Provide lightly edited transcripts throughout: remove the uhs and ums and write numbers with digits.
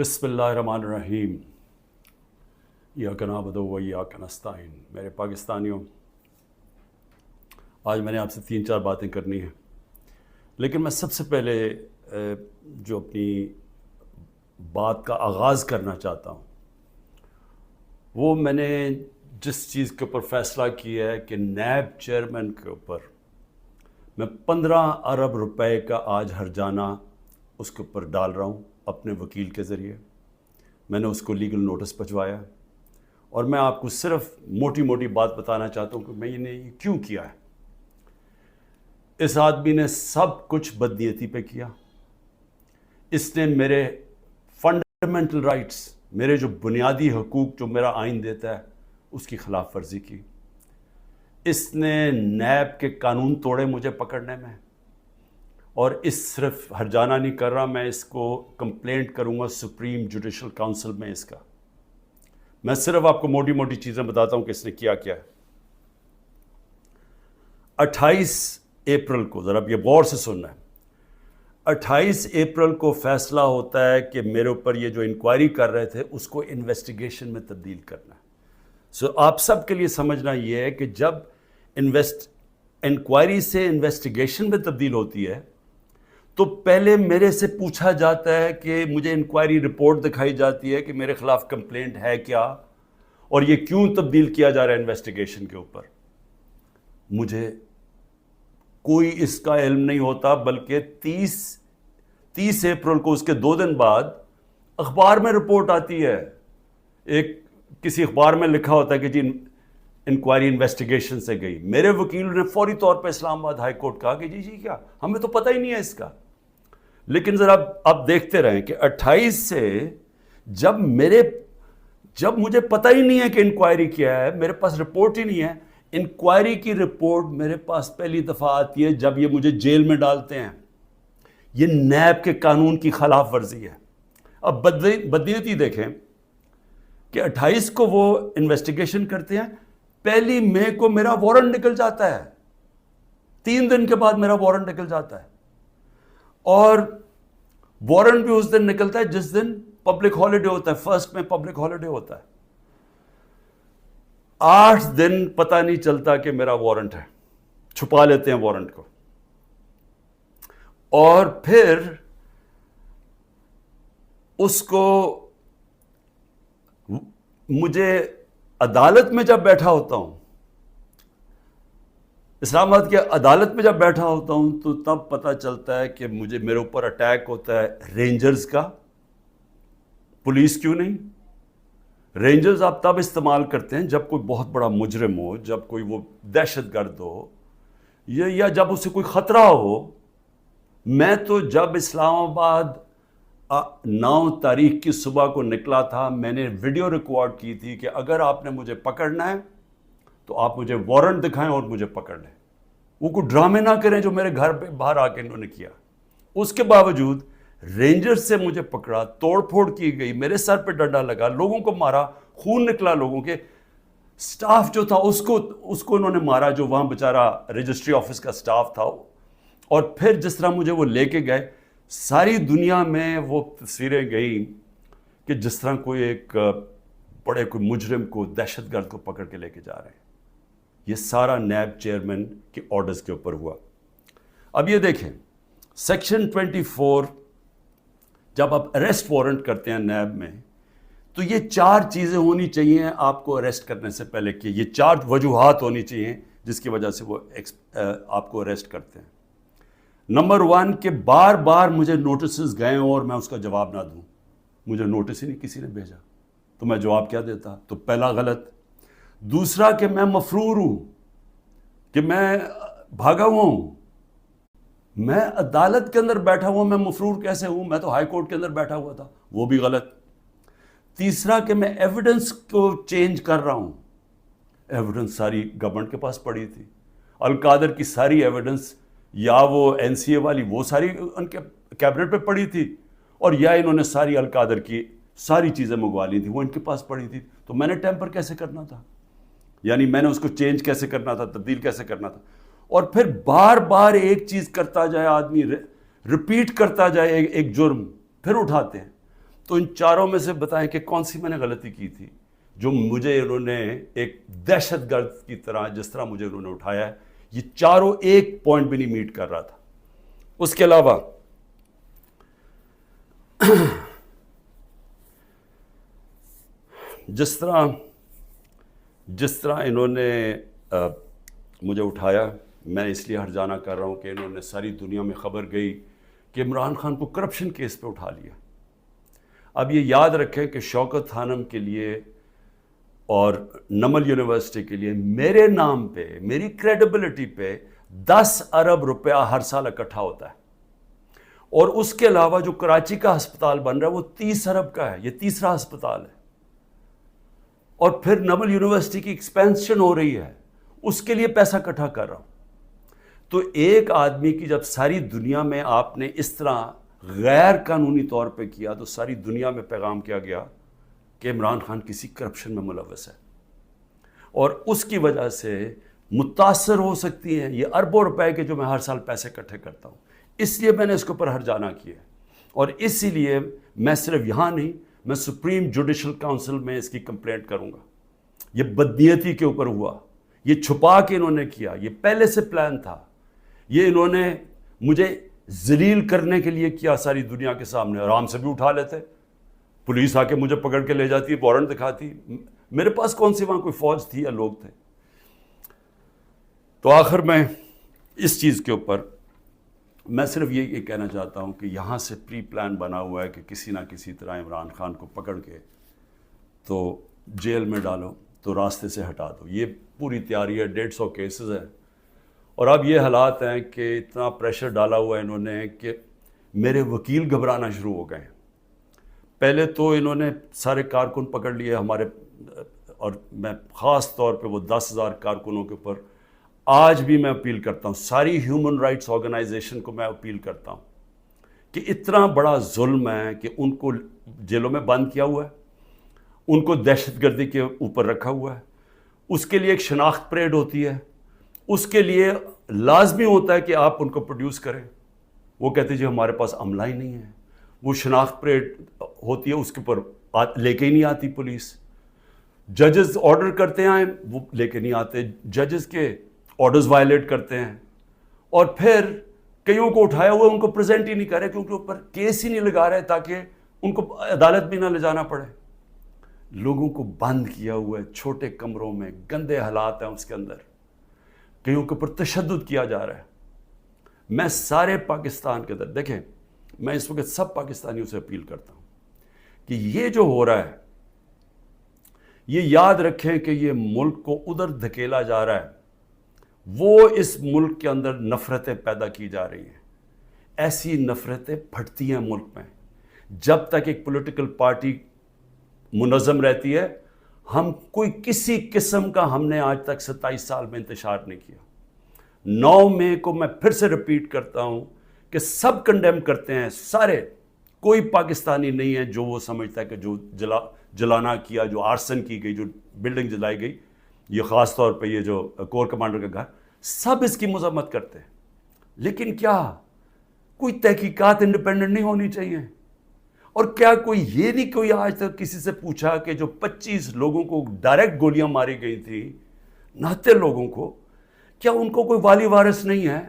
بسم اللہ الرحمن الرحیم ایاک نعبد و ایاک نستعین۔ میرے پاکستانیوں، آج میں نے آپ سے 3-4 باتیں کرنی ہیں، لیکن میں سب سے پہلے جو اپنی بات کا آغاز کرنا چاہتا ہوں وہ میں نے جس چیز کے اوپر فیصلہ کیا ہے کہ نیب چیئرمین کے اوپر میں 15 ارب روپے کا آج ہرجانہ اس کے اوپر ڈال رہا ہوں اپنے وکیل کے ذریعے۔ میں نے اس کو لیگل نوٹس بھجوایا اور میں آپ کو صرف موٹی موٹی بات بتانا چاہتا ہوں کہ میں نے یہ کیوں کیا ہے۔ اس آدمی نے سب کچھ بدنیتی پہ کیا۔ اس نے میرے فنڈامنٹل رائٹس، میرے جو بنیادی حقوق جو میرا آئین دیتا ہے، اس کی خلاف ورزی کی۔ اس نے نیب کے قانون توڑے مجھے پکڑنے میں، اور اس صرف ہرجانہ نہیں کر رہا، میں اس کو کمپلینٹ کروں گا سپریم جوڈیشل کاؤنسل میں اس کا۔ میں صرف آپ کو موٹی موٹی چیزیں بتاتا ہوں کہ اس نے کیا کیا ہے۔ 28 اپریل کو، ذرا یہ غور سے سننا ہے، 28 اپریل کو فیصلہ ہوتا ہے کہ میرے اوپر یہ جو انکوائری کر رہے تھے اس کو انویسٹیگیشن میں تبدیل کرنا ہے۔ آپ سب کے لیے سمجھنا یہ ہے کہ جب انکوائری سے انویسٹیگیشن میں تبدیل ہوتی ہے تو پہلے میرے سے پوچھا جاتا ہے کہ مجھے انکوائری رپورٹ دکھائی جاتی ہے کہ میرے خلاف کمپلینٹ ہے کیا اور یہ کیوں تبدیل کیا جا رہا ہے انویسٹیگیشن کے اوپر۔ مجھے کوئی اس کا علم نہیں ہوتا، بلکہ 30 اپریل کو اس کے 2 دن بعد اخبار میں رپورٹ آتی ہے، کسی اخبار میں لکھا ہوتا ہے کہ جی انکوائری انویسٹیگیشن سے گئی۔ میرے وکیل نے فوری طور پہ اسلام آباد ہائی کورٹ کہا کہ جی کیا، ہمیں تو پتہ ہی نہیں ہے اس کا۔ لیکن ذرا آپ دیکھتے رہیں کہ 28 سے جب مجھے پتہ ہی نہیں ہے کہ انکوائری کیا ہے، میرے پاس رپورٹ ہی نہیں ہے، انکوائری کی رپورٹ میرے پاس پہلی دفعہ آتی ہے جب یہ مجھے جیل میں ڈالتے ہیں۔ یہ نیب کے قانون کی خلاف ورزی ہے۔ اب بدنیتی دیکھیں کہ 28 کو وہ انویسٹیگیشن کرتے ہیں، 1 مئی کو میرا وارنٹ نکل جاتا ہے، 3 دن کے بعد میرا وارنٹ نکل جاتا ہے، اور وارنٹ بھی اس دن نکلتا ہے جس دن پبلک ہالیڈے ہوتا ہے، 1 میں پبلک ہالیڈے ہوتا ہے۔ 8 دن پتہ نہیں چلتا کہ میرا وارنٹ ہے، چھپا لیتے ہیں وارنٹ کو، اور پھر اس کو مجھے عدالت میں جب بیٹھا ہوتا ہوں، اسلام آباد کی عدالت میں جب بیٹھا ہوتا ہوں، تو تب پتہ چلتا ہے کہ میرے اوپر اٹیک ہوتا ہے رینجرز کا۔ پولیس کیوں نہیں؟ رینجرز آپ تب استعمال کرتے ہیں جب کوئی بہت بڑا مجرم ہو، جب کوئی وہ دہشت گرد ہو، یا جب اسے کوئی خطرہ ہو۔ میں تو جب اسلام آباد 9 تاریخ کی صبح کو نکلا تھا، میں نے ویڈیو ریکارڈ کی تھی کہ اگر آپ نے مجھے پکڑنا ہے تو آپ مجھے وارنٹ دکھائیں اور مجھے پکڑ لیں۔ وہ کوئی ڈرامے نہ کریں جو میرے گھر پہ باہر آ کے انہوں نے کیا۔ اس کے باوجود رینجر سے مجھے پکڑا، توڑ پھوڑ کی گئی، میرے سر پہ ڈنڈا لگا، لوگوں کو مارا، خون نکلا لوگوں کے۔ سٹاف جو تھا اس کو انہوں نے مارا، جو وہاں بیچارہ رجسٹری آفس کا سٹاف تھا۔ اور پھر جس طرح مجھے وہ لے کے گئے، ساری دنیا میں وہ تصویریں گئیں کہ جس طرح کوئی کوئی مجرم کو، دہشت گرد کو پکڑ کے لے کے جا رہے ہیں۔ یہ سارا نیب چیئرمین کے آرڈرز کے اوپر ہوا۔ اب یہ دیکھیں، سیکشن 24 جب آپ اریسٹ وارنٹ کرتے ہیں نیب میں، تو یہ 4 چیزیں ہونی چاہیے آپ کو اریسٹ کرنے سے پہلے، کہ یہ 4 وجوہات ہونی چاہیے جس کی وجہ سے وہ آپ کو اریسٹ کرتے ہیں۔ نمبر 1 کہ بار بار مجھے نوٹسز گئے ہوں اور میں اس کا جواب نہ دوں۔ مجھے نوٹس ہی نہیں کسی نے بھیجا تو میں جواب کیا دیتا؟ تو پہلا غلط۔ دوسرا کہ میں مفرور ہوں، کہ میں بھاگا ہوا ہوں۔ میں عدالت کے اندر بیٹھا ہوا، میں مفرور کیسے ہوں؟ میں تو ہائی کورٹ کے اندر بیٹھا ہوا تھا، وہ بھی غلط۔ تیسرا کہ میں ایویڈنس کو چینج کر رہا ہوں۔ ایویڈنس ساری گورنمنٹ کے پاس پڑی تھی، القادر کی ساری ایویڈنس، یا وہ NCA والی، وہ ساری ان کے کیبنٹ پہ پڑی تھی، اور یا انہوں نے ساری القادر کی ساری چیزیں منگوا لی تھیں، وہ ان کے پاس پڑی تھی۔ تو میں نے ٹیمپر کیسے کرنا تھا؟ یعنی میں نے اس کو چینج کیسے کرنا تھا، تبدیل کیسے کرنا تھا؟ اور پھر بار بار ایک چیز کرتا جائے آدمی، ریپیٹ کرتا جائے ایک جرم، پھر اٹھاتے ہیں۔ تو ان چاروں میں سے بتائیں کہ کون سی میں نے غلطی کی تھی جو مجھے انہوں نے ایک دہشت گرد کی طرح جس طرح مجھے انہوں نے اٹھایا ہے، یہ چاروں ایک پوائنٹ بھی نہیں میٹ کر رہا تھا۔ اس کے علاوہ جس طرح انہوں نے مجھے اٹھایا، میں اس لیے ہرجانہ کر رہا ہوں کہ انہوں نے ساری دنیا میں خبر گئی کہ عمران خان کو کرپشن کیس پہ اٹھا لیا۔ اب یہ یاد رکھیں کہ شوکت خانم کے لیے اور نمل یونیورسٹی کے لیے میرے نام پہ، میری کریڈیبلٹی پہ 10 ارب روپیہ ہر سال اکٹھا ہوتا ہے، اور اس کے علاوہ جو کراچی کا ہسپتال بن رہا ہے وہ 30 ارب کا ہے، یہ تیسرا ہسپتال ہے، اور پھر نمل یونیورسٹی کی ایکسپینشن ہو رہی ہے، اس کے لیے پیسہ اکٹھا کر رہا ہوں۔ تو ایک آدمی کی جب ساری دنیا میں آپ نے اس طرح غیر قانونی طور پہ کیا تو ساری دنیا میں پیغام کیا گیا کہ عمران خان کسی کرپشن میں ملوث ہے، اور اس کی وجہ سے متاثر ہو سکتی ہیں یہ اربوں روپے کے جو میں ہر سال پیسے اکٹھے کرتا ہوں۔ اس لیے میں نے اس کے اوپر ہرجانہ کیا ہے، اور اسی لیے میں صرف یہاں نہیں، میں سپریم جوڈیشل کاؤنسل میں اس کی کمپلینٹ کروں گا۔ یہ بدنیتی کے اوپر ہوا، یہ چھپا کے انہوں نے کیا، یہ پہلے سے پلان تھا، یہ انہوں نے مجھے ذلیل کرنے کے لیے کیا ساری دنیا کے سامنے۔ آرام سے بھی اٹھا لیتے، پولیس آ کے مجھے پکڑ کے لے جاتی، وارنٹ دکھاتی، میرے پاس کون سی وہاں کوئی فوج تھی یا لوگ تھے؟ تو آخر میں اس چیز کے اوپر میں صرف یہ کہنا چاہتا ہوں کہ یہاں سے پری پلان بنا ہوا ہے کہ کسی نہ کسی طرح عمران خان کو پکڑ کے تو جیل میں ڈالو، تو راستے سے ہٹا دو۔ یہ پوری تیاری ہے، 150 کیسز ہیں، اور اب یہ حالات ہیں کہ اتنا پریشر ڈالا ہوا ہے انہوں نے کہ میرے وکیل گھبرانا شروع ہو گئے ہیں۔ پہلے تو انہوں نے سارے کارکن پکڑ لیے ہمارے، اور میں خاص طور پہ وہ 10,000 کارکنوں کے اوپر آج بھی میں اپیل کرتا ہوں، ساری ہیومن رائٹس آرگنائزیشن کو میں اپیل کرتا ہوں کہ اتنا بڑا ظلم ہے کہ ان کو جیلوں میں بند کیا ہوا ہے، ان کو دہشت گردی کے اوپر رکھا ہوا ہے، اس کے لیے ایک شناخت پریڈ ہوتی ہے، اس کے لیے لازمی ہوتا ہے کہ آپ ان کو پروڈیوس کریں۔ وہ کہتے جی ہمارے پاس عملہ ہی نہیں ہے، وہ شناخت پریڈ ہوتی ہے، اس کے اوپر لے کے ہی نہیں آتی پولیس۔ ججز آرڈر کرتے ہیں وہ لے کے نہیں آتے، ججز کے آرڈرز وائلیٹ کرتے ہیں، اور پھر کئیوں کو اٹھایا ہوا ان کو پریزنٹ ہی نہیں کر رہے کیونکہ اوپر کیس ہی نہیں لگا رہے تاکہ ان کو عدالت بھی نہ لے جانا پڑے۔ لوگوں کو بند کیا ہوا ہے چھوٹے کمروں میں، گندے حالات ہیں اس کے اندر، کئیوں کے اوپر تشدد کیا جا رہا ہے۔ میں سارے پاکستان کے اندر، دیکھیں میں اس وقت سب پاکستانیوں سے اپیل کرتا ہوں کہ یہ جو ہو رہا ہے یہ یاد رکھیں کہ یہ ملک کو ادھر دھکیلا جا رہا ہے، وہ اس ملک کے اندر نفرتیں پیدا کی جا رہی ہیں، ایسی نفرتیں پھٹتی ہیں ملک میں۔ جب تک ایک پولیٹیکل پارٹی منظم رہتی ہے، ہم کوئی کسی قسم کا ہم نے آج تک 27 سال میں انتشار نہیں کیا۔ 9 مئی کو میں پھر سے رپیٹ کرتا ہوں کہ سب کنڈیم کرتے ہیں، سارے، کوئی پاکستانی نہیں ہے جو وہ سمجھتا ہے کہ جو جلانا کیا، جو آرسن کی گئی، جو بلڈنگ جلائی گئی، یہ خاص طور پہ یہ جو کور کمانڈر کا گھر، سب اس کی مذمت کرتے ہیں۔ لیکن کیا کوئی تحقیقات انڈیپینڈنٹ نہیں ہونی چاہیے؟ اور کیا کوئی یہ نہیں کوئی آج تک کسی سے پوچھا کہ جو 25 لوگوں کو ڈائریکٹ گولیاں ماری گئی تھیں، نہتے لوگوں کو، کیا ان کو کوئی والی وارث نہیں ہے؟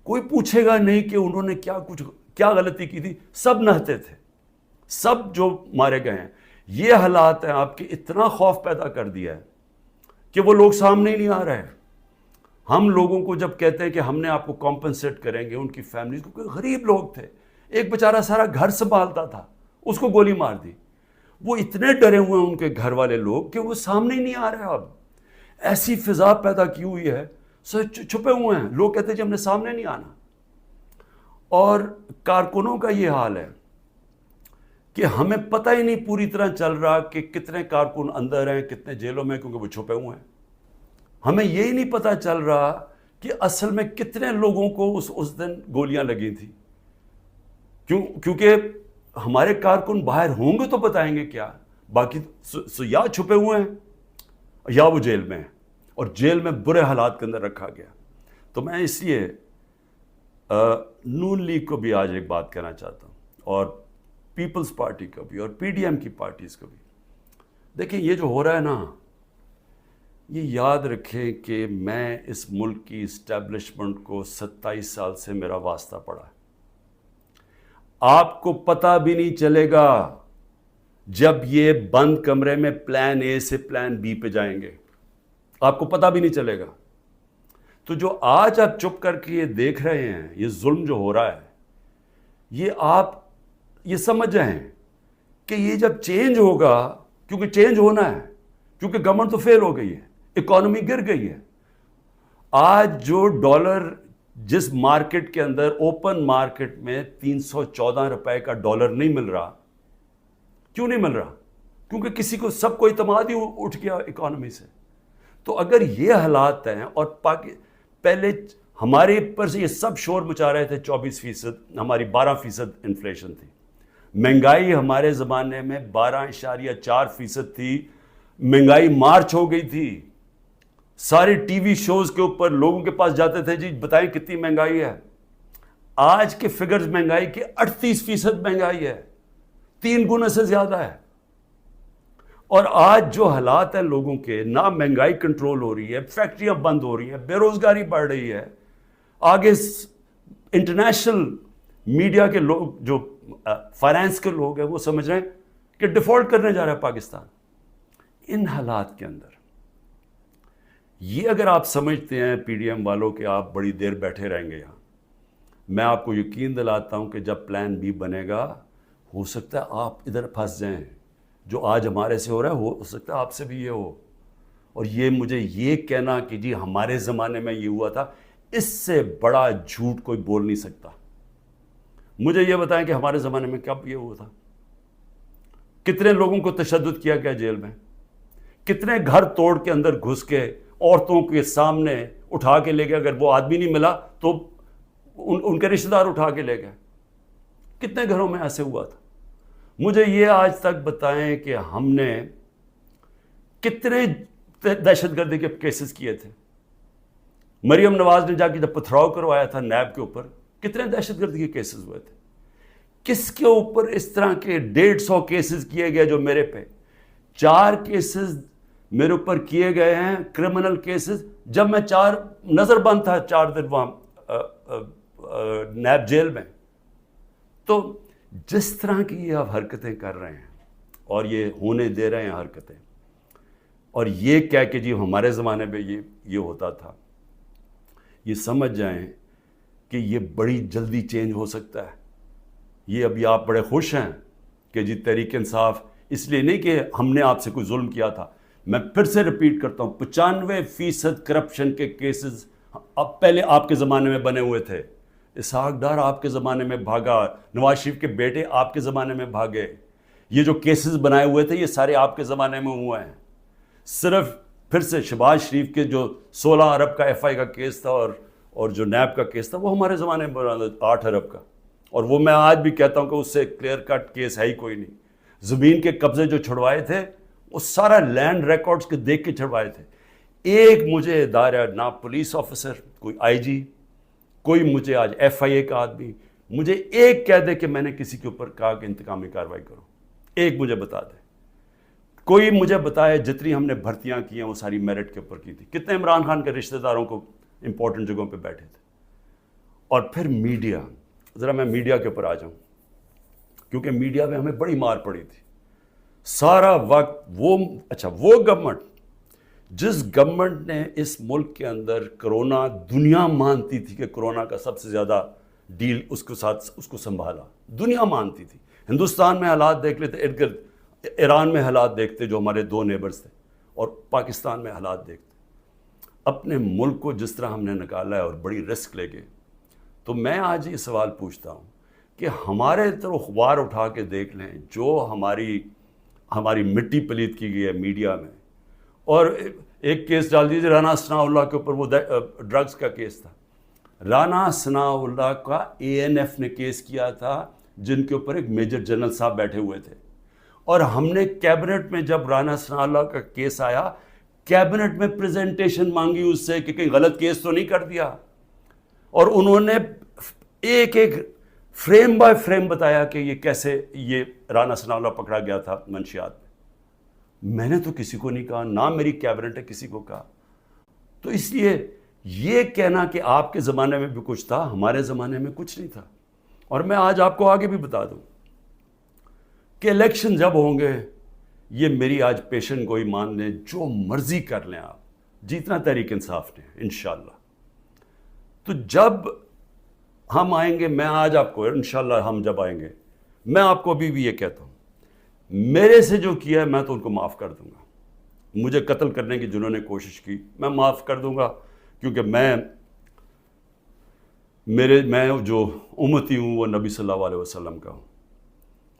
کوئی پوچھے گا نہیں کہ انہوں نے کیا غلطی کی تھی؟ سب نہتے تھے، سب جو مارے گئے ہیں۔ یہ حالات ہیں آپ کے اتنا خوف پیدا کر دیا ہے کہ وہ لوگ سامنے ہی نہیں آ رہے۔ ہم لوگوں کو جب کہتے ہیں کہ ہم نے آپ کو کمپنسیٹ کریں گے، ان کی فیملیز کو، کوئی غریب لوگ تھے، ایک بیچارہ سارا گھر سنبھالتا تھا، اس کو گولی مار دی، وہ اتنے ڈرے ہوئے ہیں ان کے گھر والے لوگ کہ وہ سامنے ہی نہیں آ رہے۔ اب ایسی فضا پیدا کی ہوئی ہے، چھپے ہوئے ہیں، لوگ کہتے ہیں جی ہم نے سامنے نہیں آنا۔ اور کارکنوں کا یہ حال ہے کہ ہمیں پتہ ہی نہیں پوری طرح چل رہا کہ کتنے کارکن اندر ہیں، کتنے جیلوں میں، کیونکہ وہ چھپے ہوئے ہیں۔ ہمیں یہی نہیں پتہ چل رہا کہ اصل میں کتنے لوگوں کو اس دن گولیاں لگی تھیں، کیونکہ ہمارے کارکن باہر ہوں گے تو بتائیں گے کیا، باقی یا چھپے ہوئے ہیں یا وہ جیل میں ہیں، اور جیل میں برے حالات کے اندر رکھا گیا۔ تو میں اس لیے نون لیگ کو بھی آج ایک بات کہنا چاہتا ہوں، اور پیپلز پارٹی کا بھی اور پی ڈی ایم کی پارٹیز کا بھی. دیکھیں یہ جو ہو رہا ہے نا, یہ یاد رکھیں کہ میں اس ملک کی اسٹیبلشمنٹ کو 27 سال سے میرا واسطہ پڑا ہے. آپ کو پتہ بھی نہیں چلے گا جب یہ بند کمرے میں پلان اے سے پلان بی پہ جائیں گے, آپ کو پتہ بھی نہیں چلے گا. تو جو آج آپ چپ کر کے یہ دیکھ رہے ہیں, یہ ظلم جو ہو رہا ہے, یہ آپ یہ سمجھ جائیں کہ یہ جب چینج ہوگا, کیونکہ چینج ہونا ہے, کیونکہ گورنمنٹ تو فیل ہو گئی ہے, اکانومی گر گئی ہے. آج جو ڈالر جس مارکیٹ کے اندر اوپن مارکیٹ میں 314 روپے کا ڈالر نہیں مل رہا, کیوں نہیں مل رہا؟ کیونکہ کسی کو سب کو اعتماد ہی اٹھ گیا اکانومی سے. تو اگر یہ حالات ہیں, اور پہلے ہمارے اوپر سے یہ سب شور مچا رہے تھے 24%, ہماری 12% انفلیشن تھی. مہنگائی ہمارے زمانے میں 12.4% تھی. مہنگائی مارچ ہو گئی تھی. سارے ٹی وی شوز کے اوپر لوگوں کے پاس جاتے تھے, جی بتائیں کتنی مہنگائی ہے. آج کے فگرز مہنگائی کے 38% مہنگائی ہے, 3 گنا سے زیادہ ہے. اور آج جو حالات ہیں لوگوں کے, نہ مہنگائی کنٹرول ہو رہی ہے, فیکٹریاں بند ہو رہی ہیں, بے روزگاری بڑھ رہی ہے. آگے انٹرنیشنل میڈیا کے لوگ, جو فائنانس کے لوگ ہیں, وہ سمجھ رہے ہیں کہ ڈیفالٹ کرنے جا رہا ہے پاکستان. ان حالات کے اندر یہ اگر آپ سمجھتے ہیں پی ڈی ایم والوں کہ آپ بڑی دیر بیٹھے رہیں گے یہاں, میں آپ کو یقین دلاتا ہوں کہ جب پلان بی بنے گا, ہو سکتا ہے آپ ادھر پھنس جائیں. جو آج ہمارے سے ہو رہا ہے ہو سکتا ہے آپ سے بھی یہ ہو. اور یہ مجھے یہ کہنا کہ جی ہمارے زمانے میں یہ ہوا تھا, اس سے بڑا جھوٹ کوئی بول نہیں سکتا. مجھے یہ بتائیں کہ ہمارے زمانے میں کب یہ ہوا تھا؟ کتنے لوگوں کو تشدد کیا گیا جیل میں, کتنے گھر توڑ کے اندر گھس کے عورتوں کے سامنے اٹھا کے لے گئے, اگر وہ آدمی نہیں ملا تو ان کے رشتہ دار اٹھا کے لے گئے. کتنے گھروں میں ایسے ہوا تھا؟ مجھے یہ آج تک بتائیں کہ ہم نے کتنے دہشت گردی کے کیسز کیے تھے. مریم نواز نے جا کے جب پتھراؤ کروایا تھا نیب کے اوپر, کتنے دہشت گردی کے کیسز ہوئے تھے. کس کے اوپر اس طرح کے 150 کیسز کیے گئے جو میرے پہ 4 کیسز میرے اوپر کیے گئے ہیں, کرمنل کیسز, جب میں نظر بند تھا 4 دن وہاں نیب جیل میں. تو جس طرح کی یہ آپ حرکتیں کر رہے ہیں اور یہ ہونے دے رہے ہیں حرکتیں, اور یہ کہہ کہ جی ہمارے زمانے میں یہ ہوتا تھا, یہ سمجھ جائیں کہ یہ بڑی جلدی چینج ہو سکتا ہے. یہ ابھی آپ بڑے خوش ہیں کہ جی تحریک انصاف, اس لیے نہیں کہ ہم نے آپ سے کوئی ظلم کیا تھا. میں پھر سے ریپیٹ کرتا ہوں, 95% کرپشن کے کیسز اب پہلے آپ کے زمانے میں بنے ہوئے تھے. اسحاق ڈار آپ کے زمانے میں بھاگا, نواز شریف کے بیٹے آپ کے زمانے میں بھاگے. یہ جو کیسز بنائے ہوئے تھے یہ سارے آپ کے زمانے میں ہوئے ہیں. صرف پھر سے شہباز شریف کے جو 16 ارب کا ایف آئی کا کیس تھا اور جو نیب کا کیس تھا, وہ ہمارے زمانے میں بنا 8 ارب کا. اور وہ میں آج بھی کہتا ہوں کہ اس سے کلیئر کٹ کیس ہے ہی کوئی نہیں. زمین کے قبضے جو چھڑوائے تھے وہ سارا لینڈ ریکارڈز کے دیکھ کے چھڑوائے تھے. ایک مجھے ادارہ, نہ پولیس آفیسر, کوئی آئی جی, کوئی مجھے آج ایف آئی اے کا آدمی مجھے ایک کہہ دے کہ میں نے کسی کے اوپر کہا کہ انتقامی کارروائی کرو, ایک مجھے بتا دے. کوئی مجھے بتائے جتنی ہم نے بھرتیاں کی ہیں وہ ساری میرٹ کے اوپر کی تھی. کتنے عمران خان کے رشتہ داروں کو امپورٹنٹ جگہوں پہ بیٹھے تھے. اور پھر میڈیا, ذرا میں میڈیا کے اوپر آ جاؤں, کیونکہ میڈیا میں ہمیں بڑی مار پڑی تھی سارا وقت. وہ گورنمنٹ, جس گورنمنٹ نے اس ملک کے اندر کرونا, دنیا مانتی تھی کہ کرونا کا سب سے زیادہ ڈیل اس کے ساتھ اس کو سنبھالا, دنیا مانتی تھی. ہندوستان میں حالات دیکھ لیتے, ارد گرد ایران میں حالات دیکھتے جو ہمارے 2 نیبرز تھے, اور پاکستان میں حالات دیکھتے. اپنے ملک کو جس طرح ہم نے نکالا ہے اور بڑی رسک لے کے, تو میں آج یہ سوال پوچھتا ہوں کہ ہمارے طرف اخبار اٹھا کے دیکھ لیں, جو ہماری مٹی پلیت کی گئی ہے میڈیا میں. اور ایک کیس ڈال دیجیے رانا ثناء اللہ کے اوپر, وہ ڈرگز کا کیس تھا. رانا ثناء اللہ کا اے این ایف نے کیس کیا تھا, جن کے اوپر ایک میجر جنرل صاحب بیٹھے ہوئے تھے. اور ہم نے کیبنٹ میں جب رانا ثناء اللہ کا کیس آیا, کیبنٹ میں پریزنٹیشن مانگی اس سے کہ کہیں غلط کیس تو نہیں کر دیا. اور انہوں نے ایک فریم بائی فریم بتایا کہ یہ کیسے یہ رانا ثناءاللہ پکڑا گیا تھا منشیات میں نے تو کسی کو نہیں کہا، نہ میری کیبنٹ نے کسی کو کہا. تو اس لیے یہ کہنا کہ آپ کے زمانے میں بھی کچھ تھا، ہمارے زمانے میں کچھ نہیں تھا. اور میں آج آپ کو آگے بھی بتا دوں کہ الیکشن جب ہوں گے، یہ میری آج پیشن گوئی مان لیں، جو مرضی کر لیں آپ، جیتنا تحریک انصاف نے انشاءاللہ. تو جب ہم آئیں گے، میں آج آپ کو انشاءاللہ ہم جب آئیں گے، میں آپ کو ابھی بھی یہ کہتا ہوں، میرے سے جو کیا ہے میں تو ان کو معاف کر دوں گا. مجھے قتل کرنے کی جنہوں نے کوشش کی میں معاف کر دوں گا، کیونکہ میں جو امتی ہوں وہ نبی صلی اللہ علیہ وسلم کا ہوں،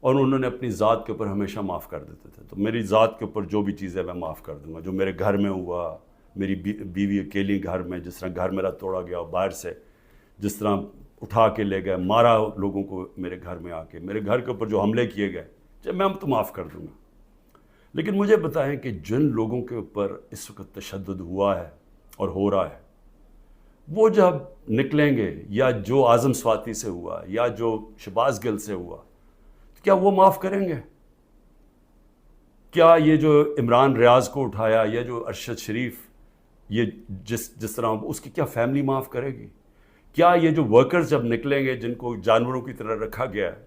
اور انہوں نے اپنی ذات کے اوپر ہمیشہ معاف کر دیتے تھے. تو میری ذات کے اوپر جو بھی چیزیں میں معاف کر دوں گا. جو میرے گھر میں ہوا، میری بیوی اکیلی گھر میں، جس طرح گھر میرا توڑا گیا باہر سے، جس طرح اٹھا کے لے گئے، مارا لوگوں کو میرے گھر میں آ کے، میرے گھر کے اوپر جو حملے کیے گئے، جب میں تو معاف کر دوں گا. لیکن مجھے بتائیں کہ جن لوگوں کے اوپر اس وقت تشدد ہوا ہے اور ہو رہا ہے، وہ جب نکلیں گے، یا جو اعظم سواتی سے ہوا، یا جو شہباز گل سے ہوا، تو کیا وہ معاف کریں گے؟ کیا یہ جو عمران ریاض کو اٹھایا، یا جو ارشد شریف، یہ جس طرح اس کی کیا فیملی معاف کرے گی؟ کیا یہ جو ورکرز جب نکلیں گے جن کو جانوروں کی طرح رکھا گیا ہے،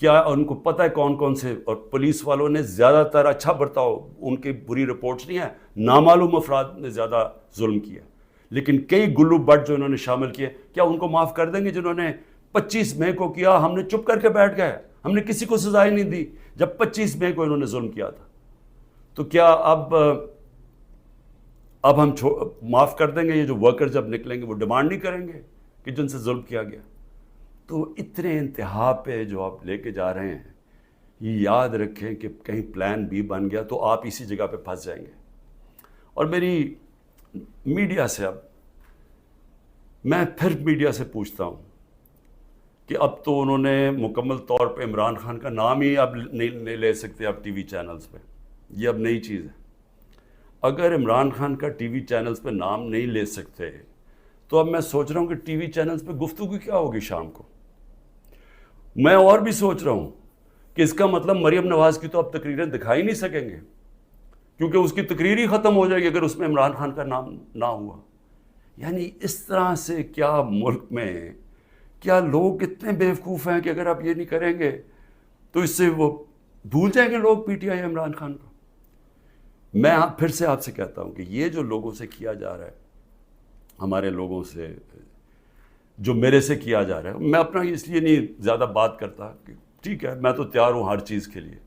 کیا ان کو پتہ ہے کون کون سے؟ اور پولیس والوں نے زیادہ تر اچھا برتاؤ، ان کی بری رپورٹس نہیں ہیں، نامعلوم افراد نے زیادہ ظلم کیا، لیکن کئی گلو بٹ جو انہوں نے شامل کیے، کیا ان کو معاف کر دیں گے؟ جنہوں نے 25 مئی کو کیا، ہم نے چپ کر کے بیٹھ گئے، ہم نے کسی کو سزا ہی نہیں دی جب 25 مئی کو انہوں نے ظلم کیا تھا. تو کیا اب ہم معاف کر دیں گے؟ یہ جو ورکر جب نکلیں گے وہ ڈیمانڈ نہیں کریں گے کہ جن سے ظلم کیا گیا؟ تو اتنے انتہا پہ جو آپ لے کے جا رہے ہیں، یہ یاد رکھیں کہ کہیں پلان بی بن گیا تو آپ اسی جگہ پہ پھنس جائیں گے. اور میری میڈیا سے، اب میں پھر میڈیا سے پوچھتا ہوں کہ اب تو انہوں نے مکمل طور پہ عمران خان کا نام ہی اب نہیں لے سکتے اب ٹی وی چینلز پہ، یہ اب نئی چیز ہے. اگر عمران خان کا ٹی وی چینلز پہ نام نہیں لے سکتے تو اب میں سوچ رہا ہوں کہ ٹی وی چینلز پہ گفتگو کیا ہوگی شام کو. میں اور بھی سوچ رہا ہوں کہ اس کا مطلب مریم نواز کی تو اب تقریریں دکھائی نہیں سکیں گے، کیونکہ اس کی تقریر ہی ختم ہو جائے گی اگر اس میں عمران خان کا نام نہ ہوا. یعنی اس طرح سے کیا ملک میں کیا لوگ اتنے بیوقوف ہیں کہ اگر آپ یہ نہیں کریں گے تو اس سے وہ بھول جائیں گے لوگ P T I Imran Khan کو. میں پھر سے آپ سے کہتا ہوں کہ یہ جو لوگوں سے کیا جا رہا ہے، ہمارے لوگوں سے جو میرے سے کیا جا رہا ہے، میں اپنا اس لیے نہیں زیادہ بات کرتا کہ ٹھیک ہے میں تو تیار ہوں ہر چیز کے لیے.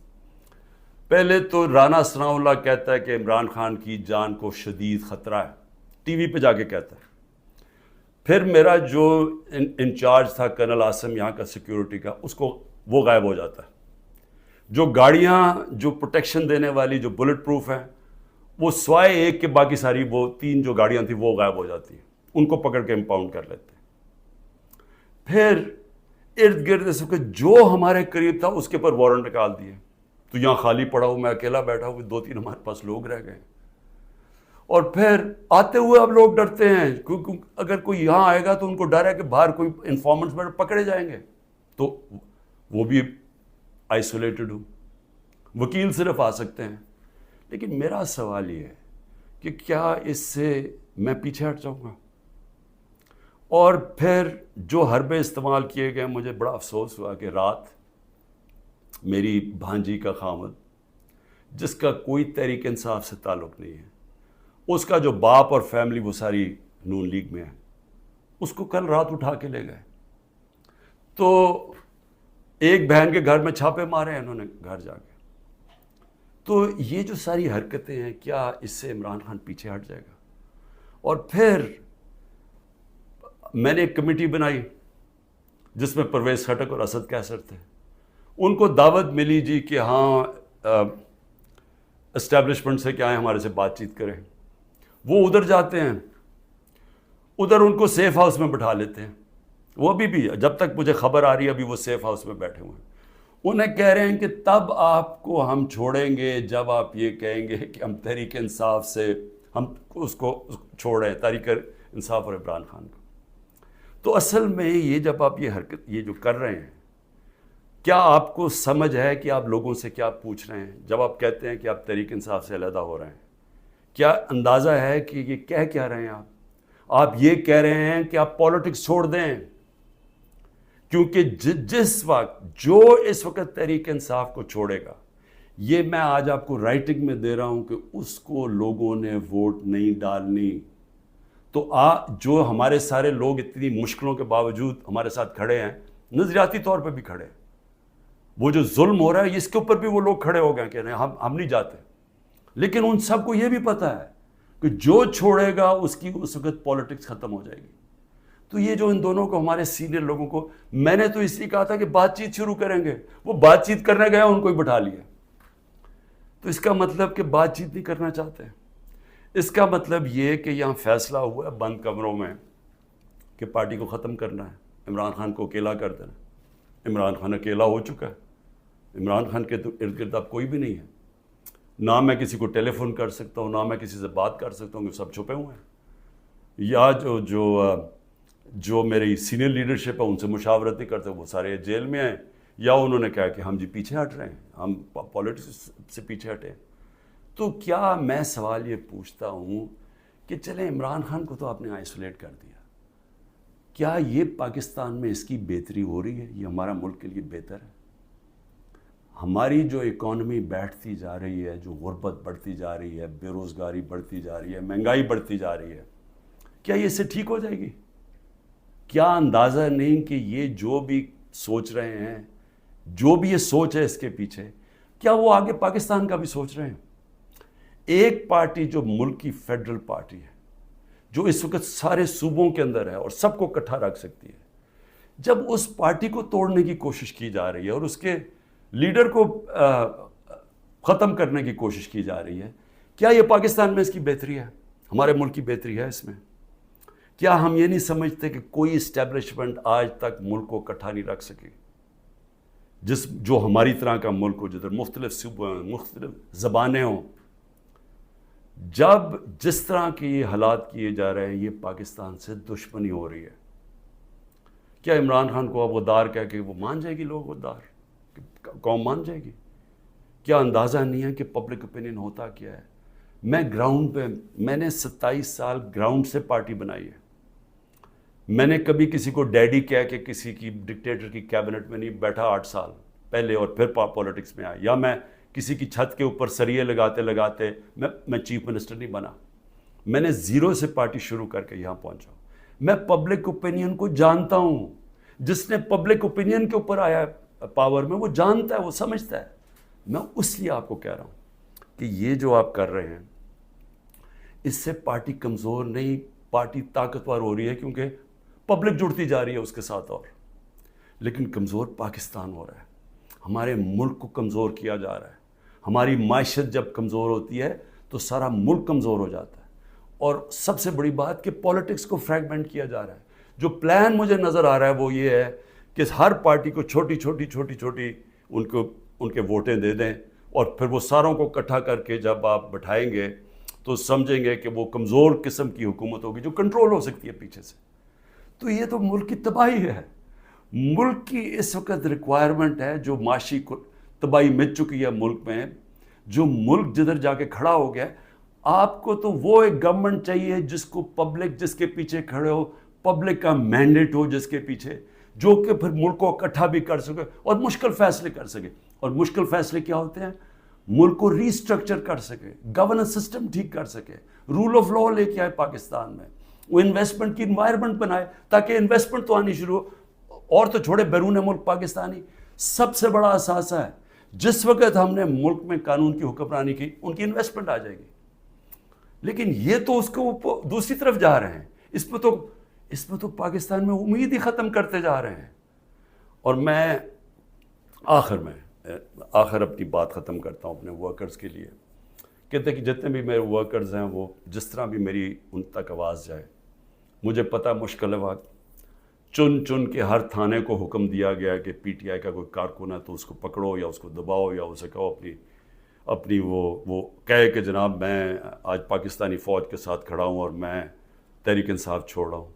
پہلے تو رانا ثناءاللہ کہتا ہے کہ عمران خان کی جان کو شدید خطرہ ہے، ٹی وی پہ جا کے کہتا ہے. پھر میرا جو انچارج تھا کرنل عاصم یہاں کا سیکیورٹی کا، اس کو وہ غائب ہو جاتا ہے. جو گاڑیاں جو پروٹیکشن دینے والی جو بلٹ پروف ہیں، وہ سوائے ایک کے باقی ساری وہ 3 جو گاڑیاں تھیں وہ غائب ہو جاتی ہیں، ان کو پکڑ کے امپاؤنڈ کر لیتے ہیں. پھر ارد گرد اس وقت جو ہمارے قریب تھا اس کے پر وارنٹ نکال دیے. تو یہاں خالی پڑا ہوں، میں اکیلا بیٹھا ہوں، 2-3 ہمارے پاس لوگ رہ گئے. اور پھر آتے ہوئے اب لوگ ڈرتے ہیں، کیونکہ اگر کوئی یہاں آئے گا تو ان کو ڈر ہے کہ باہر کوئی انفارمنٹس پکڑے جائیں گے، تو وہ بھی آئسولیٹڈ ہوں، وکیل صرف آ سکتے ہیں. لیکن میرا سوال یہ ہے کہ کیا اس سے میں پیچھے ہٹ جاؤں گا؟ اور پھر جو حربے استعمال کیے گئے، مجھے بڑا افسوس ہوا کہ رات میری بھانجی کا خامد، جس کا کوئی تحریک انصاف سے تعلق نہیں ہے، اس کا جو باپ اور فیملی وہ ساری نون لیگ میں ہے، اس کو کل رات اٹھا کے لے گئے. تو ایک بہن کے گھر میں چھاپے مارے ہیں انہوں نے گھر جا کے. تو یہ جو ساری حرکتیں ہیں، کیا اس سے عمران خان پیچھے ہٹ جائے گا؟ اور پھر میں نے ایک کمیٹی بنائی جس میں پرویز خٹک اور اسد کیسر تھے. ان کو دعوت ملی جی کہ ہاں اسٹیبلشمنٹ سے کیا ہے ہمارے سے بات چیت کریں. وہ ادھر جاتے ہیں، ادھر ان کو سیف ہاؤس میں بٹھا لیتے ہیں. وہ ابھی بھی جب تک مجھے خبر آ رہی ہے ابھی وہ سیف ہاؤس میں بیٹھے ہوئے ہیں. انہیں کہہ رہے ہیں کہ تب آپ کو ہم چھوڑیں گے جب آپ یہ کہیں گے کہ ہم تحریک انصاف سے ہم اس کو چھوڑ رہے ہیں، تحریک انصاف اور عمران خان کو. تو اصل میں یہ جب آپ یہ حرکت یہ جو کر رہے ہیں، کیا آپ کو سمجھ ہے کہ آپ لوگوں سے کیا پوچھ رہے ہیں جب آپ کہتے ہیں کہ آپ تحریک انصاف سے علیحدہ ہو رہے ہیں؟ کیا اندازہ ہے کہ یہ کہہ کیا رہے ہیں آپ یہ کہہ رہے ہیں کہ آپ پالیٹکس چھوڑ دیں، کیونکہ جس وقت جو اس وقت تحریک انصاف کو چھوڑے گا، یہ میں آج آپ کو رائٹنگ میں دے رہا ہوں کہ اس کو لوگوں نے ووٹ نہیں ڈالنی. تو جو ہمارے سارے لوگ اتنی مشکلوں کے باوجود ہمارے ساتھ کھڑے ہیں، نظریاتی طور پہ بھی کھڑے ہیں، وہ جو ظلم ہو رہا ہے اس کے اوپر بھی وہ لوگ کھڑے ہو گئے کہ ہم نہیں جاتے. لیکن ان سب کو یہ بھی پتہ ہے کہ جو چھوڑے گا اس کی اس وقت پالیٹکس ختم ہو جائے گی. تو یہ جو ان دونوں کو، ہمارے سینئر لوگوں کو، میں نے تو اس لیے کہا تھا کہ بات چیت شروع کریں گے، وہ بات چیت کرنے گئے ان کو ہی بٹھا لیا. تو اس کا مطلب کہ بات چیت نہیں کرنا چاہتے. اس کا مطلب یہ کہ یہاں فیصلہ ہوا ہے بند کمروں میں کہ پارٹی کو ختم کرنا ہے، عمران خان کو اکیلا کر دینا. عمران خان اکیلا ہو چکا ہے. عمران خان کے تو ارد گرد اب کوئی بھی نہیں ہے. نہ میں کسی کو ٹیلی فون کر سکتا ہوں، نہ میں کسی سے بات کر سکتا ہوں، کہ سب چھپے ہوئے ہیں. یا جو میری سینئر لیڈرشپ ہے ان سے مشاورت نہیں کرتے، وہ سارے جیل میں ہیں، یا انہوں نے کہا کہ ہم جی پیچھے ہٹ رہے ہیں، ہم پالیٹکس سے پیچھے ہٹے. تو کیا میں سوال یہ پوچھتا ہوں کہ چلیں عمران خان کو تو آپ نے آئسولیٹ کر دیا، کیا یہ پاکستان میں اس کی بہتری ہو رہی ہے؟ یہ ہمارا ملک کے لیے بہتر ہے؟ ہماری جو اکانومی بیٹھتی جا رہی ہے، جو غربت بڑھتی جا رہی ہے، بے روزگاری بڑھتی جا رہی ہے، مہنگائی بڑھتی جا رہی ہے، کیا یہ اس سے ٹھیک ہو جائے گی؟ کیا اندازہ نہیں کہ یہ جو بھی سوچ رہے ہیں، جو بھی یہ سوچ ہے اس کے پیچھے، کیا وہ آگے پاکستان کا بھی سوچ رہے ہیں؟ ایک پارٹی جو ملک کی فیڈرل پارٹی ہے، جو اس وقت سارے صوبوں کے اندر ہے اور سب کو اکٹھا رکھ سکتی ہے، جب اس پارٹی کو توڑنے کی کوشش کی جا رہی ہے اور اس کے لیڈر کو ختم کرنے کی کوشش کی جا رہی ہے، کیا یہ پاکستان میں اس کی بہتری ہے؟ ہمارے ملک کی بہتری ہے اس میں؟ کیا ہم یہ نہیں سمجھتے کہ کوئی اسٹیبلشمنٹ آج تک ملک کو اکٹھا نہیں رکھ سکی، جو ہماری طرح کا ملک ہو، جدھر مختلف صوبے ہوں، مختلف زبانیں ہوں؟ جب جس طرح کے یہ حالات کیے جا رہے ہیں، یہ پاکستان سے دشمنی ہو رہی ہے. کیا عمران خان کو اب غدار کہہ کے وہ مان جائے گی؟ لوگ غدار قوم مان جائے گی؟ کیا اندازہ نہیں ہے کہ پبلک اوپینین ہوتا کیا ہے؟ میں گراؤنڈ پہ، میں نے 27 سال گراؤنڈ سے پارٹی بنائی ہے. میں نے کبھی کسی کو ڈیڈی کہہ کے کسی کی ڈکٹیٹر کی کیبنٹ میں نہیں بیٹھا 8 سال پہلے اور پھر پالیٹکس میں آیا، یا میں کسی کی چھت کے اوپر سریے لگاتے لگاتے میں چیف منسٹر نہیں بنا. میں نے زیرو سے پارٹی شروع کر کے یہاں پہنچا. میں پبلک اوپینین کو جانتا ہوں. جس نے پبلک اوپینین کے اوپر آیا پاور میں، وہ جانتا ہے، وہ سمجھتا ہے. میں اس لیے آپ کو کہہ رہا ہوں کہ یہ جو آپ کر رہے ہیں، اس سے پارٹی کمزور نہیں، پارٹی طاقتور ہو رہی ہے، کیونکہ پبلک جڑتی جا رہی ہے اس کے ساتھ. اور لیکن کمزور پاکستان ہو رہا ہے، ہمارے ملک کو کمزور کیا جا رہا ہے. ہماری معیشت جب کمزور ہوتی ہے تو سارا ملک کمزور ہو جاتا ہے. اور سب سے بڑی بات کہ پالیٹکس کو فریگمنٹ کیا جا رہا ہے. جو پلان مجھے نظر آ رہا ہے وہ یہ ہے کہ ہر پارٹی کو چھوٹی چھوٹی ان کے ووٹیں دے دیں، اور پھر وہ ساروں کو اکٹھا کر کے جب آپ بٹھائیں گے تو سمجھیں گے کہ وہ کمزور قسم کی حکومت ہوگی جو کنٹرول ہو سکتی ہے پیچھے سے. تو یہ تو ملک کی تباہی ہے. ملک کی اس وقت ریکوائرمنٹ ہے، جو معاشی تباہی مچ چکی ہے ملک میں، جو ملک جدھر جا کے کھڑا ہو گیا. آپ کو تو وہ ایک گورنمنٹ چاہیے جس کو پبلک، جس کے پیچھے کھڑے ہو، پبلک کا مینڈیٹ ہو جس کے پیچھے، جو کہ پھر ملک کو اکٹھا بھی کر سکے اور مشکل فیصلے کر سکے. اور مشکل فیصلے کیا ہوتے ہیں؟ ملک کو ری اسٹرکچر کر سکے، گورننس سسٹم ٹھیک کر سکے، رول آف لا لے کے آئے پاکستان میں، وہ انویسٹمنٹ کی انوائرمنٹ بنائے تاکہ انویسٹمنٹ تو آنی شروع ہو. اور تو چھوڑے بیرون ملک پاکستانی سب سے بڑا اثاثہ ہے. جس وقت ہم نے ملک میں قانون کی حکمرانی کی، ان کی انویسٹمنٹ آ جائے گی. لیکن یہ تو اس کو دوسری طرف جا رہے ہیں. اس میں تو پاکستان میں امید ہی ختم کرتے جا رہے ہیں. اور میں آخر اپنی بات ختم کرتا ہوں اپنے ورکرز کے لیے. کہتے ہیں کہ جتنے بھی میرے ورکرز ہیں، وہ جس طرح بھی میری ان تک آواز جائے. مجھے پتہ مشکل ہے وقت، چن کے ہر تھانے کو حکم دیا گیا کہ پی ٹی آئی کا کوئی کارکن ہے تو اس کو پکڑو یا اس کو دباؤ یا اسے کہو اپنی وہ کہے کہ جناب میں آج پاکستانی فوج کے ساتھ کھڑا ہوں اور میں تحریک انصاف چھوڑ رہا ہوں.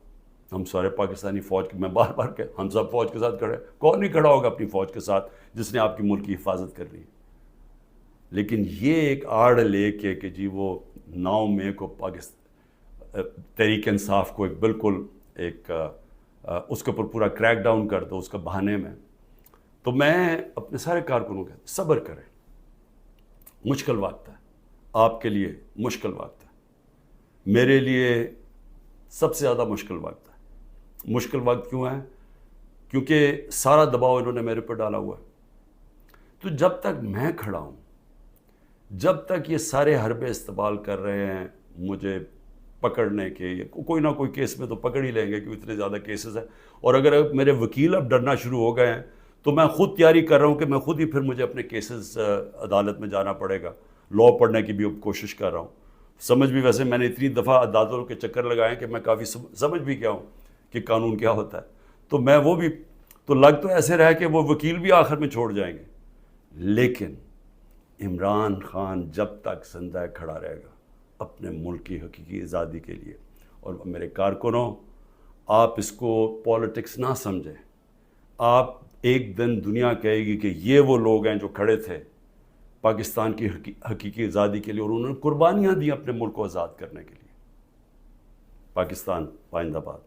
ہم سارے پاکستانی فوج کے، میں بار بار کہ ہم سب فوج کے ساتھ کھڑے ہیں، کون نہیں کھڑا ہوگا اپنی فوج کے ساتھ جس نے آپ کی ملک کی حفاظت کرنی ہے؟ لیکن یہ ایک آڑ لے کے کہ جی وہ 9 مئی کو تحریک انصاف کو ایک بالکل ایک اس کے اوپر پورا کریک ڈاؤن کر دو اس کا بہانے میں، تو میں اپنے سارے کارکنوں کے صبر کریں، مشکل وقت ہے، آپ کے لیے مشکل وقت ہے، میرے لیے سب سے زیادہ مشکل وقت ہے۔ مشکل وقت کیوں ہے؟ کیونکہ سارا دباؤ انہوں نے میرے پر ڈالا ہوا ہے۔ تو جب تک میں کھڑا ہوں، جب تک یہ سارے حربے استعمال کر رہے ہیں مجھے پکڑنے کے، کوئی نہ کوئی کیس میں تو پکڑ ہی لیں گے کیونکہ اتنے زیادہ کیسز ہیں، اور اگر میرے وکیل اب ڈرنا شروع ہو گئے ہیں تو میں خود تیاری کر رہا ہوں کہ میں خود ہی پھر مجھے اپنے کیسز عدالت میں جانا پڑے گا، لاء پڑھنے کی بھی اب کوشش کر رہا ہوں۔ سمجھ بھی، ویسے میں نے اتنی دفعہ عدالتوں کے چکر لگائے ہیں کہ میں کافی سمجھ بھی گیا ہوں کہ قانون کیا ہوتا ہے، تو میں وہ بھی تو لگ تو ایسے رہا کہ وہ وکیل بھی آخر میں چھوڑ جائیں گے، لیکن عمران خان جب تک زندہ کھڑا رہے گا اپنے ملک کی حقیقی آزادی کے لیے۔ اور میرے کارکنوں، آپ اس کو پالیٹکس نہ سمجھیں، آپ ایک دن دنیا کہے گی کہ یہ وہ لوگ ہیں جو کھڑے تھے پاکستان کی حقیقی آزادی کے لیے اور انہوں نے قربانیاں دی اپنے ملک کو آزاد کرنے کے لیے۔ پاکستان پائندہ باد۔